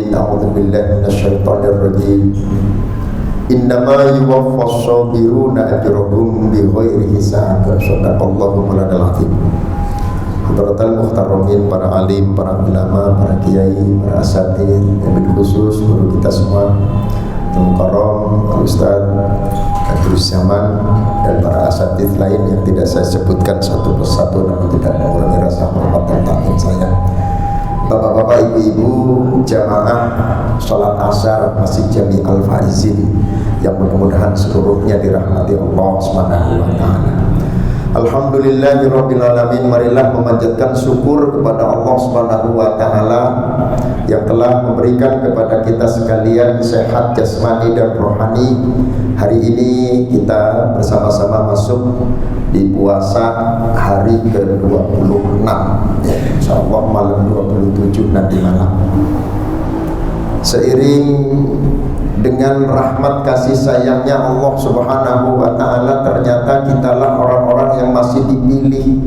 الرجيم أعوذ بالله من الشيطان الرجيم إنما يوفى الصابرون أجرهم بغير حساب صدق الله مولانا العظيم. Hadratul muhtaramin, para alim, para ulama, para kiai, para asatidz, wabil khusus guru kita semua, Mukarram, Al-Ustaz, Abdul Zaman, dan para asatidz lain yang tidak saya sebutkan satu persatu namun tidak mengurangi rasa hormat dan taklim saya. Bapak-bapak, ibu-ibu, jamaah sholat asar Masjid Jami Al-Faizin yang mudah-mudahan seluruhnya dirahmati Allah Subhanahu wa taala. Alhamdulillahirabbil alamin. Marilah memanjatkan syukur kepada Allah Subhanahu wa taala yang telah memberikan kepada kita sekalian sehat jasmani dan rohani. Hari ini kita bersama-sama masuk di puasa hari ke-26, insyaallah malam 27 nanti malam. Seiring dengan rahmat kasih sayangnya Allah Subhanahu wa taala, ternyata kitalah orang-orang yang masih dipilih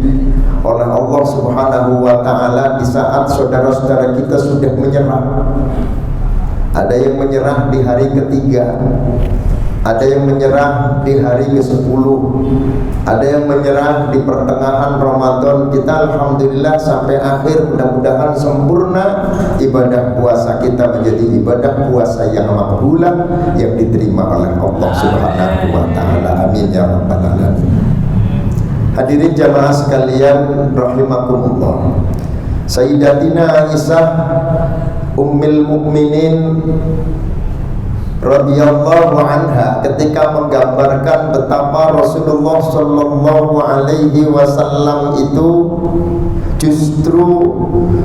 oleh Allah Subhanahu wa taala di saat saudara-saudara kita sudah menyerah. Ada yang menyerah di hari ketiga, ada yang menyerah di hari ke-10, ada yang menyerah di pertengahan Ramadan. Kita alhamdulillah sampai akhir, mudah-mudahan sempurna ibadah puasa kita menjadi ibadah puasa yang makbulah, yang diterima oleh Allah Subhanahu wa taala. Amin ya rabbal alamin. Hadirin jamaah sekalian rahimakumullah. Sayyidatina Aisyah Ummul Mukminin radhiyallahu anha ketika menggambarkan betapa Rasulullah sallallahu alaihi wasallam itu justru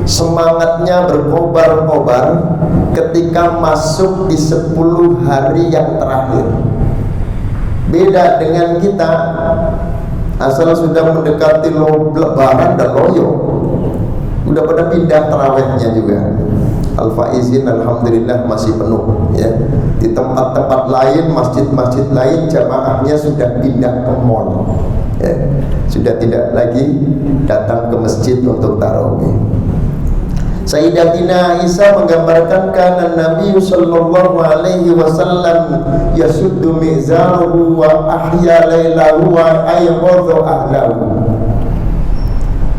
semangatnya berkobar-kobar ketika masuk di 10 hari yang terakhir. Beda dengan kita, asal sudah mendekati lebaran dan loyo udah pada pindah tarawihnya juga. Al-Faizin alhamdulillah masih penuh ya. Di tempat-tempat lain, masjid-masjid lain jamaahnya sudah pindah ke mall ya. Sudah tidak lagi datang ke masjid untuk tarawih. Sayyidatina Aisyah menggambarkan kana Nabi sallallahu alaihi wasallam yasuddu mizaruhu wa ahya lailahu wa ayqadha ahlahu.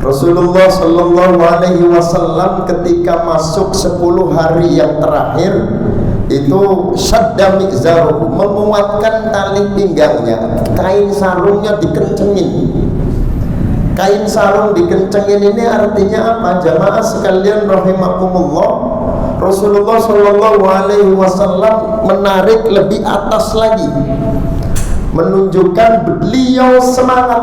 Rasulullah sallallahu alaihi wasallam ketika masuk 10 hari yang terakhir itu syadda mi'zaruhu, menguatkan tali pinggangnya, kain sarungnya dikencengin. Kain sarung dikencengin ini artinya apa? Jamaah sekalian rahimakumullah, Rasulullah sallallahu alaihi wasallam menarik lebih atas lagi, menunjukkan beliau semangat.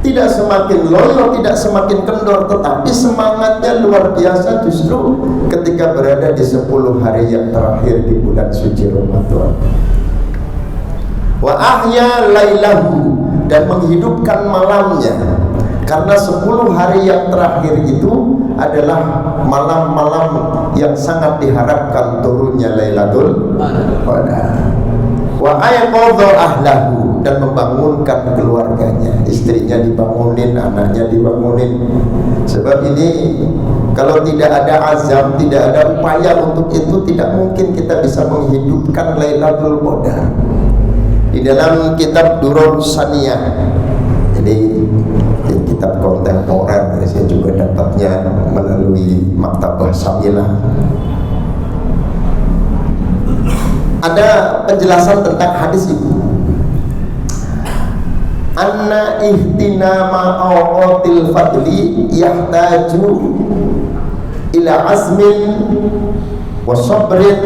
Tidak semakin loyo, tidak semakin kendor, tetapi semangatnya luar biasa justru ketika berada di 10 hari yang terakhir di bulan suci Ramadan. Wa ahya lailahu, dan menghidupkan malamnya, karena 10 hari yang terakhir itu adalah malam-malam yang sangat diharapkan turunnya Lailatul Qadar. Wa ayqadha ahlahu, dan membangunkan keluarganya, istrinya dibangunin, anaknya dibangunin. Sebab ini kalau tidak ada azam, tidak ada upaya untuk itu, tidak mungkin kita bisa menghidupkan Lailatul Qadar. Di dalam kitab Durrul Saniyah, jadi kitab kontemporer, saya juga dapatnya melalui Maktabah Samilah, ada penjelasan tentang hadis itu. Anna ihtinama awqatil fadli yahtaju ila azmin wa sabrin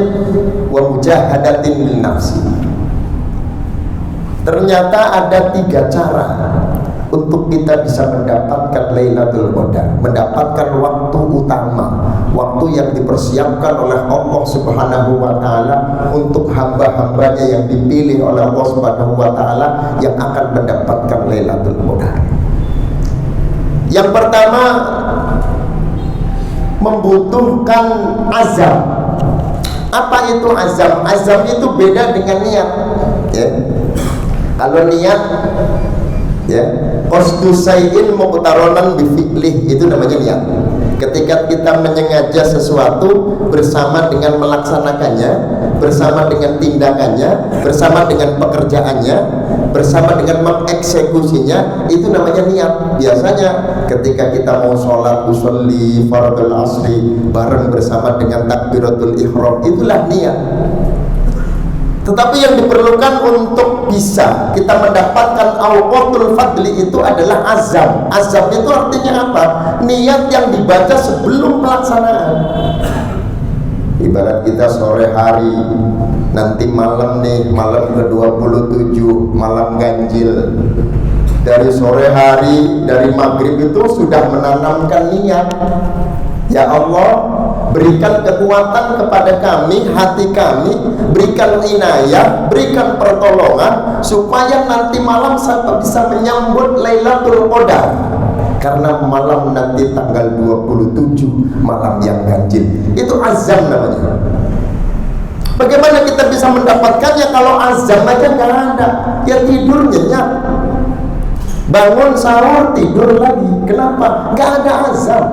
wa mujahadatin lin nafsi. Ternyata ada 3 cara untuk kita bisa mendapatkan Lailatul Qadar, mendapatkan waktu utama, waktu yang dipersiapkan oleh Allah Subhanahu wa taala untuk hamba-hambanya yang dipilih oleh Allah Subhanahu wa taala yang akan mendapatkan Lailatul Qadar. Yang pertama, membutuhkan azam. Apa itu azam? Azam itu beda dengan niat ya. Kalau niat ya, qasdu sayyin muqtaronan bi fi'lih, itu namanya niat. Ketika kita menyengaja sesuatu bersama dengan melaksanakannya, bersama dengan tindakannya, bersama dengan pekerjaannya, bersama dengan mengeksekusinya, itu namanya niat. Biasanya ketika kita mau sholat usolli fardul asri bareng bersama dengan takbiratul ihram, itulah niat. Tetapi yang diperlukan untuk bisa kita mendapatkan awqatul fadli itu adalah azam. Azam itu artinya apa? Niat yang dibaca sebelum pelaksanaan. Ibarat kita sore hari, nanti malam nih, malam ke-27, malam ganjil. Dari sore hari, dari maghrib itu sudah menanamkan niat. Ya Allah, berikan kekuatan kepada kami, hati kami, berikan inayah, berikan pertolongan supaya nanti malam saya bisa menyambut Lailatul Qadar. Karena malam nanti tanggal 27 malam yang ganjil. Itu azam namanya. Bagaimana kita bisa mendapatkannya kalau azam aja nggak ada? Ya tidur nyenyak, bangun sahur tidur lagi. Kenapa? Nggak ada azam,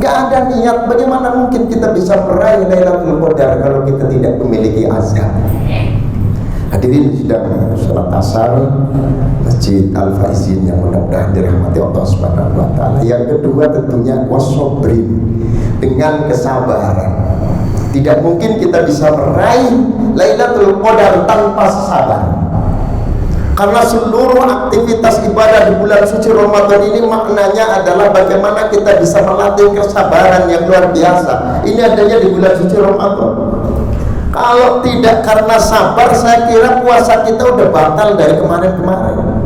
nggak ada niat. Bagaimana mungkin kita bisa meraih Lailatul Qadar kalau kita tidak memiliki azam? Hadirin sedang sholat asar Masjid Al-Faizin yang mudah-mudahan dirahmati Allah Subhanahu wa taala. Yang kedua tentunya wasobrin, dengan kesabaran. Tidak mungkin kita bisa meraih Lailatul Qadar tanpa sabar. Karena seluruh aktivitas ibadah di bulan suci Ramadan ini maknanya adalah bagaimana kita bisa melatih kesabaran yang luar biasa. Ini adanya di bulan suci Ramadan. Kalau tidak karena sabar, saya kira puasa kita udah batal dari kemarin-kemarin.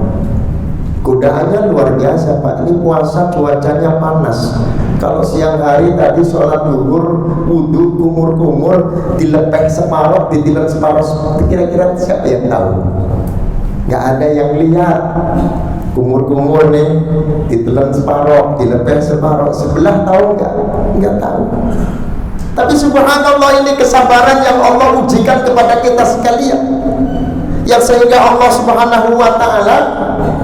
Godaannya luar biasa Pak. Ini puasa cuacanya panas. Kalau siang hari tadi sholat duhur, wudhu, kumur-kumur, dilepek separuh, ditilan separuh. Kira-kira siapa yang tahu? Nggak ada yang lihat. Kumur-kumur nih, ditelan separuh, dilepek separuh. Sebelah tahu nggak? Nggak tahu. Tapi subhanallah, ini kesabaran yang Allah ujikan kepada kita sekalian, yang sehingga Allah Subhanahu wa ta'ala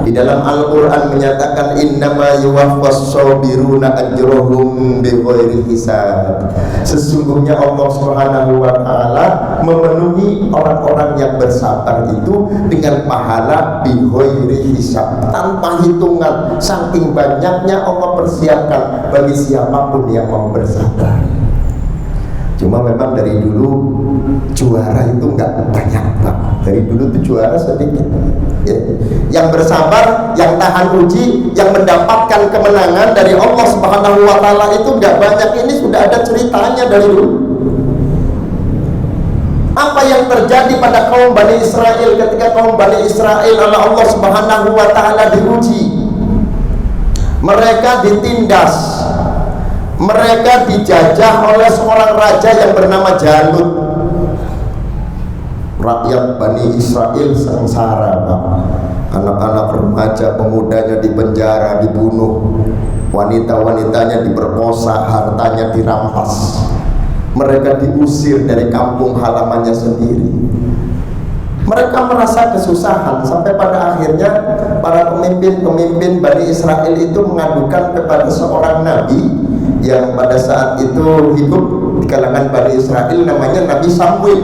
di dalam Al-Quran menyatakan innama yuwaffas sabiruna ajrohum bighairi hisab. Sesungguhnya Allah Subhanahu wa ta'ala memenuhi orang-orang yang bersabar itu dengan pahala bighairi hisab, tanpa hitungan. Saking banyaknya Allah persiapkan bagi siapapun yang mau bersabar. Cuma memang dari dulu juara itu nggak banyak Pak. Dari dulu itu juara sedikit ya. Yang bersabar, yang tahan uji, yang mendapatkan kemenangan dari Allah Subhanahu wa ta'ala itu nggak banyak. Ini sudah ada ceritanya dari dulu. Apa yang terjadi pada kaum Bani Israel ketika kaum Bani Israel oleh Allah Subhanahu wa ta'ala diuji? Mereka ditindas, mereka dijajah oleh seorang raja yang bernama Jalut. Rakyat Bani Israel sengsara, anak-anak remaja pemudanya dipenjara, dibunuh, wanita-wanitanya diperkosa, hartanya dirampas. Mereka diusir dari kampung halamannya sendiri. Mereka merasa kesusahan sampai pada akhirnya para pemimpin-pemimpin Bani Israel itu mengadukan kepada seorang nabi yang pada saat itu hidup di kalangan Bani Israel, namanya Nabi Samuel.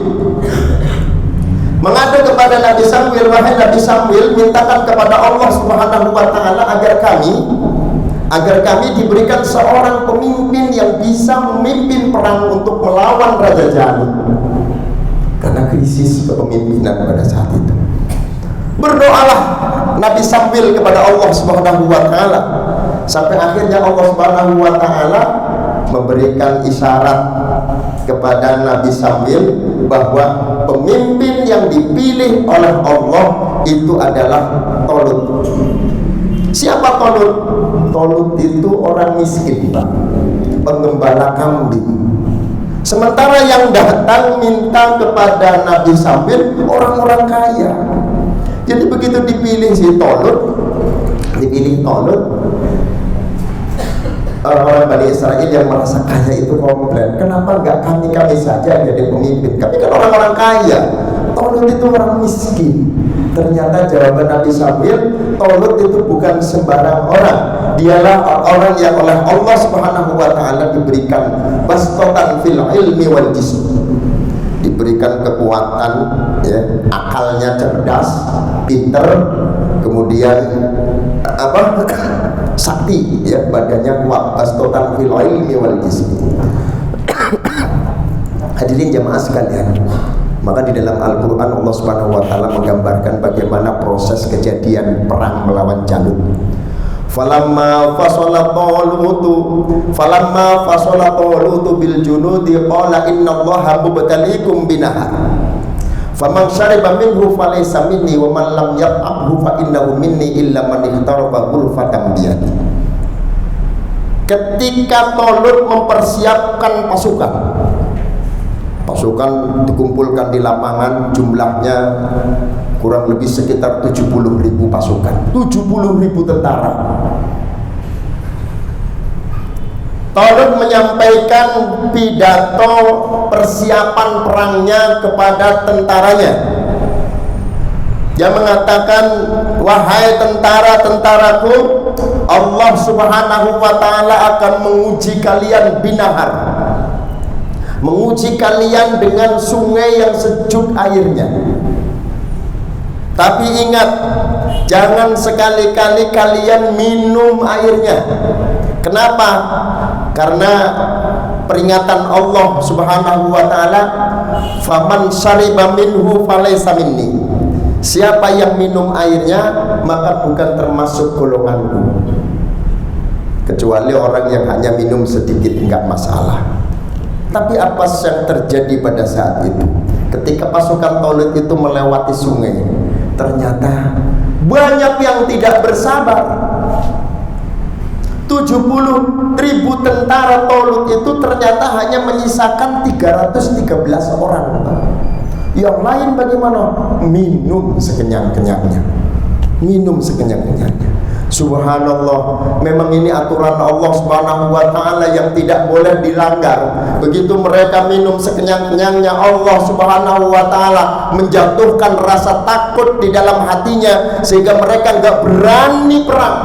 Mengadu kepada Nabi Samuel, wahai Nabi Samuel, mintakan kepada Allah Subhanahu wa ta'ala agar kami diberikan seorang pemimpin yang bisa memimpin perang untuk melawan Raja Jalut. Karena krisis kepemimpinan pada saat itu. Berdoalah Nabi Samuel kepada Allah Subhanahu wa ta'ala, sampai akhirnya Allah Subhanahu wa ta'ala memberikan isyarat kepada Nabi Samuel bahwa pemimpin yang dipilih oleh Allah itu adalah Tolut. Siapa Tolut? Tolut itu orang miskin Pak, penggembala kambing. Sementara yang datang minta kepada Nabi Samuel orang-orang kaya. Jadi begitu dipilih si Tolut, orang-orang Bani Israel yang merasa kaya itu komplain, kenapa nggak kami saja jadi pemimpin? Kami kan orang-orang kaya. Tolut itu orang miskin. Ternyata jawaban Nabi Samuel, Tolut itu bukan sembarang orang. dialah orang yang oleh Allah Subhanahu wa taala diberikan bastatan fil ilmi wal jism, diberikan kekuatan, ya, akalnya cerdas, pinter, kemudian sakti, ya, badannya kuat, bastatan fil ilmi wal jism. Hadirin jamaah sekalian, maka di dalam Al-Quran Allah Subhanahu wa taala menggambarkan bagaimana proses kejadian perang melawan Jalut. Falamma fasala Talutu bil junudi qala innallaha mubtaliikum binahar faman syariba minhu falaysa minni wa man lam yat'amhu fa innahu minni illa man ihtarafa ghurfatan biyadi. Ketika Talut mempersiapkan pasukan dikumpulkan di lapangan, jumlahnya kurang lebih sekitar 70.000 pasukan, 70.000 tentara. Talut menyampaikan pidato persiapan perangnya kepada tentaranya. Dia mengatakan, wahai tentara-tentaraku, Allah Subhanahu wa taala akan menguji kalian binahar, menguji kalian dengan sungai yang sejuk airnya. Tapi ingat, jangan sekali-kali kalian minum airnya. Kenapa? Karena peringatan Allah Subhanahu wa taala, faman syariba minhu falaysa minni. Siapa yang minum airnya maka bukan termasuk golonganku. Kecuali orang yang hanya minum sedikit, enggak masalah. Tapi apa yang terjadi pada saat itu? Ketika pasukan Talut itu melewati sungai, ternyata banyak yang tidak bersabar. 70.000 tentara Talut itu ternyata hanya menyisakan 313 orang. Yang lain bagaimana? Minum sekenyang-kenyangnya. Minum sekenyang-kenyangnya. Subhanallah, memang ini aturan Allah Subhanahu wa taala yang tidak boleh dilanggar. Begitu mereka minum sekenyang-kenyangnya, Allah Subhanahu wa taala menjatuhkan rasa takut di dalam hatinya sehingga mereka enggak berani perang.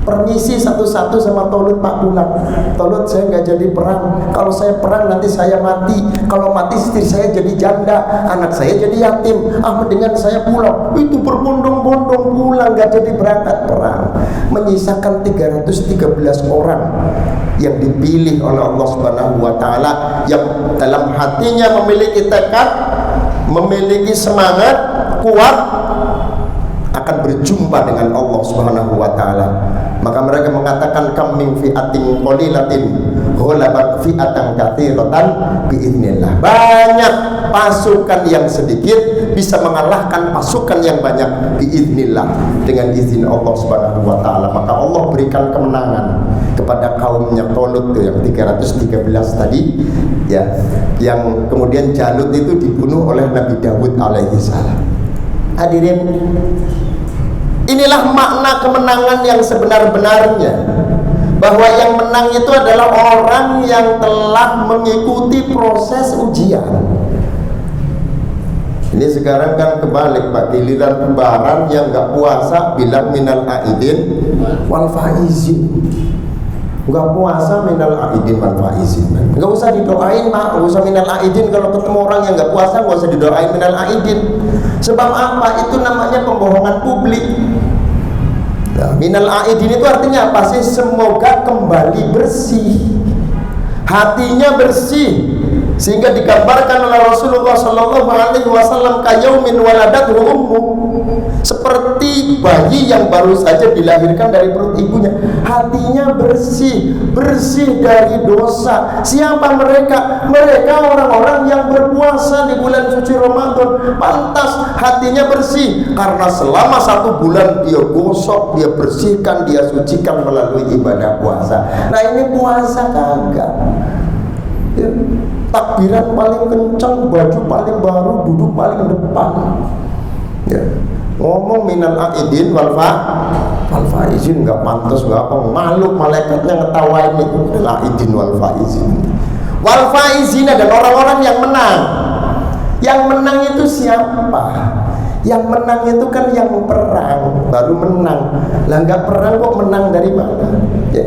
Permisi satu-satu sama Talut, Pak, pulang. Talut, saya nggak jadi perang. Kalau saya perang nanti saya mati. Kalau mati istri saya jadi janda, anak saya jadi yatim. Mendingan saya pulang. Itu berbondong-bondong pulang, nggak jadi berangkat perang. Menyisakan 313 orang yang dipilih oleh Allah Subhanahu wa taala, yang dalam hatinya memiliki tekad, memiliki semangat kuat akan berjumpa dengan Allah Subhanahu wa taala. Maka mereka mengatakan, kam min fi'atin qalilatin ghalabat fi'atan katsiratan biidznillah. Banyak pasukan yang sedikit bisa mengalahkan pasukan yang banyak biidznillah, dengan izin Allah Subhanahu wa taala. Maka Allah berikan kemenangan kepada kaumnya Talut yang 313 tadi, ya, yang kemudian Jalut itu dibunuh oleh Nabi Dawud alaihi salam. Hadirin, inilah makna kemenangan yang sebenar-benarnya, bahwa yang menang itu adalah orang yang telah mengikuti proses ujian. Ini sekarang kan kebalik, Pak. Giliran lebaran yang nggak puasa bilang minal aidin wal faizin. Nggak puasa minal aidin wal faizin. Nggak usah didoain, Pak. Nggak usah minal aidin. Kalau ketemu orang yang nggak puasa, nggak usah didoain minal aidin. Sebab apa? Itu namanya pembohongan publik. Nah, minal aidin itu artinya apa sih? Semoga kembali bersih, hatinya bersih, sehingga digambarkan oleh Rasulullah Sallallahu Alaihi Wasallam kayaumin waladathu ummu, seperti bayi yang baru saja dilahirkan dari perut ibunya. Hatinya bersih, bersih dari dosa. Siapa mereka? Mereka orang-orang yang berpuasa di bulan suci Ramadan. Pantas hatinya bersih karena selama 1 bulan dia gosok, dia bersihkan, dia sucikan melalui ibadah puasa. Nah, ini puasa kagak, ya. Takbiran paling kencang, baju paling baru, duduk paling depan, ya. Ngomong minal aidin wal faizin nggak pantas, nggak apa, malu malaikatnya ngetawain itu. Minal aidin wal faizin. Wal faizin adalah orang-orang yang menang. Yang menang itu siapa? Yang menang itu kan yang perang baru menang. Lah nggak perang kok menang dari mana? Ya.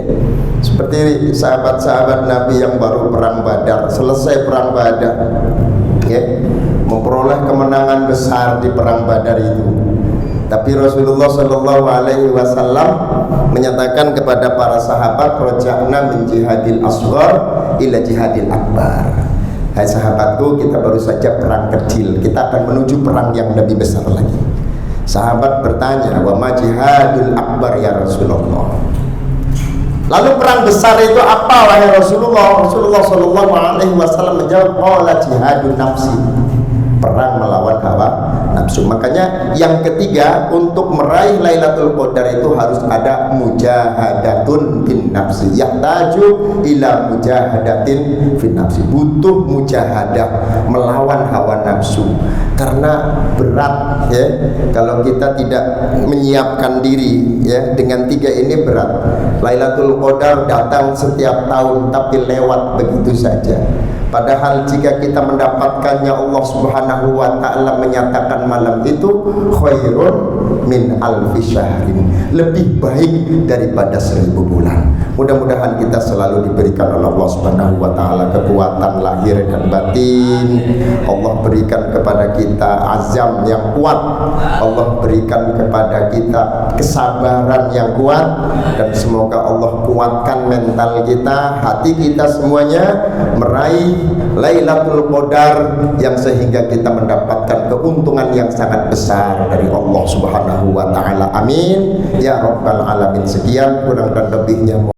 Seperti sahabat-sahabat Nabi yang baru perang Badar, selesai perang Badar, ya, memperoleh kemenangan besar di perang Badar itu. Tapi Rasulullah Shallallahu Alaihi Wasallam menyatakan kepada para sahabat, roja'na min jihadil asghar ila jihadil akbar. Hai sahabatku, kita baru saja perang kecil, kita akan menuju perang yang lebih besar lagi. Sahabat bertanya, wa ma jihadul akbar ya Rasulullah. Lalu perang besar itu apa wahai Rasulullah? Rasulullah Shallallahu Alaihi Wasallam menjawab, qala jihadun nafsi, perang melawan hawa nafsu. Makanya yang ketiga, untuk meraih Lailatul Qadar itu harus ada mujahadatun bin nafsi, yahtaju ila mujahadatin bin nafsi, butuh mujahadah, melawan hawa nafsu. Karena berat ya, kalau kita tidak menyiapkan diri ya, dengan tiga ini berat. Lailatul Qadar datang setiap tahun tapi lewat begitu saja. Padahal jika kita mendapatkannya, Allah Subhanahu wa Ta'ala menyatakan malam itu khairun min alfi syahrin, lebih baik daripada 1000 bulan. Mudah-mudahan kita selalu diberikan oleh Allah Subhanahu wa Ta'ala kekuatan lahir dan batin. Allah berikan kepada kita azam yang kuat, Allah berikan kepada kita kesabaran yang kuat, dan semoga Allah kuatkan mental kita, hati kita semuanya meraih Lailatul Qadar yang sehingga kita mendapatkan keuntungan yang sangat besar dari Allah Subhanahu wa Ta'ala. Amin ya rabbal alamin. Sekian, kurang dan lebihnya